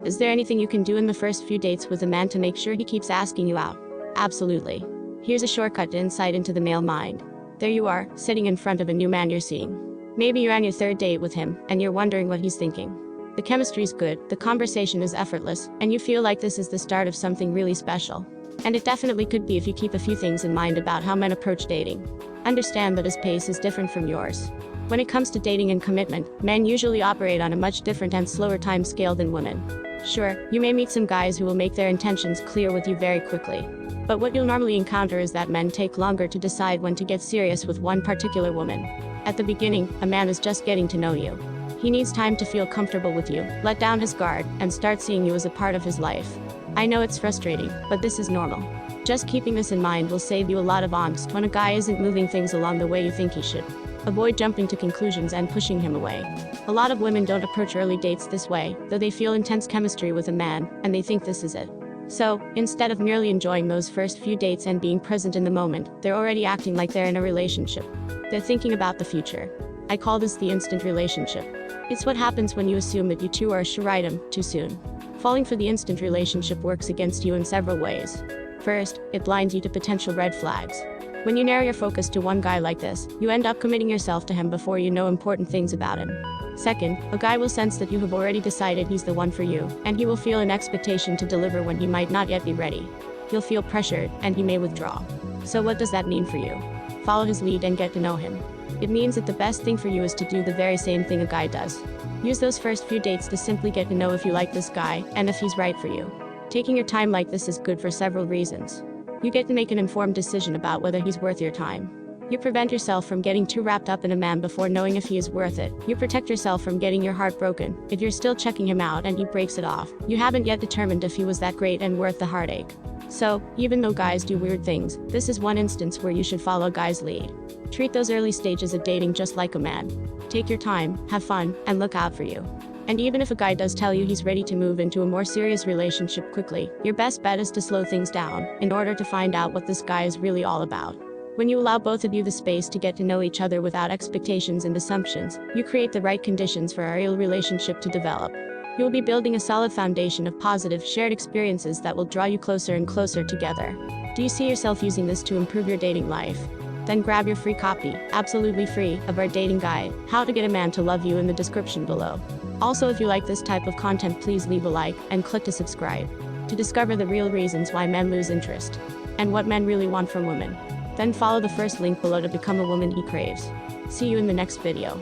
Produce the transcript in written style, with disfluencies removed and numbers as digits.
Is there anything you can do in the first few dates with a man to make sure he keeps asking you out? Absolutely. Here's a shortcut to insight into the male mind. There you are, sitting in front of a new man you're seeing. Maybe you're on your third date with him, and you're wondering what he's thinking. The chemistry's good, the conversation is effortless, and you feel like this is the start of something really special. And it definitely could be if you keep a few things in mind about how men approach dating. Understand that his pace is different from yours. When it comes to dating and commitment, men usually operate on a much different and slower time scale than women. Sure, you may meet some guys who will make their intentions clear with you very quickly. But what you'll normally encounter is that men take longer to decide when to get serious with one particular woman. At the beginning, a man is just getting to know you. He needs time to feel comfortable with you, let down his guard, and start seeing you as a part of his life. I know it's frustrating, but this is normal. Just keeping this in mind will save you a lot of angst when a guy isn't moving things along the way you think he should. Avoid jumping to conclusions and pushing him away. A lot of women don't approach early dates this way, though they feel intense chemistry with a man, and they think this is it. So, instead of merely enjoying those first few dates and being present in the moment, they're already acting like they're in a relationship. They're thinking about the future. I call this the instant relationship. It's what happens when you assume that you two are a sure item too soon. Falling for the instant relationship works against you in several ways. First, it blinds you to potential red flags. When you narrow your focus to one guy like this, you end up committing yourself to him before you know important things about him. Second, a guy will sense that you have already decided he's the one for you, and he will feel an expectation to deliver when he might not yet be ready. He'll feel pressured, and he may withdraw. So what does that mean for you? Follow his lead and get to know him. It means that the best thing for you is to do the very same thing a guy does. Use those first few dates to simply get to know if you like this guy, and if he's right for you. Taking your time like this is good for several reasons. You get to make an informed decision about whether he's worth your time. You prevent yourself from getting too wrapped up in a man before knowing if he is worth it. You protect yourself from getting your heart broken. If you're still checking him out and he breaks it off, you haven't yet determined if he was that great and worth the heartache. So, even though guys do weird things, this is one instance where you should follow a guy's lead. Treat those early stages of dating just like a man. Take your time, have fun, and look out for you. And even if a guy does tell you he's ready to move into a more serious relationship quickly, your best bet is to slow things down, in order to find out what this guy is really all about. When you allow both of you the space to get to know each other without expectations and assumptions, you create the right conditions for a real relationship to develop. You will be building a solid foundation of positive, shared experiences that will draw you closer and closer together. Do you see yourself using this to improve your dating life? Then grab your free copy, absolutely free, of our dating guide, How to Get a Man to Love You, in the description below. Also, if you like this type of content, please leave a like and click to subscribe to discover the real reasons why men lose interest and what men really want from women. Then follow the first link below to become a woman he craves. See you in the next video.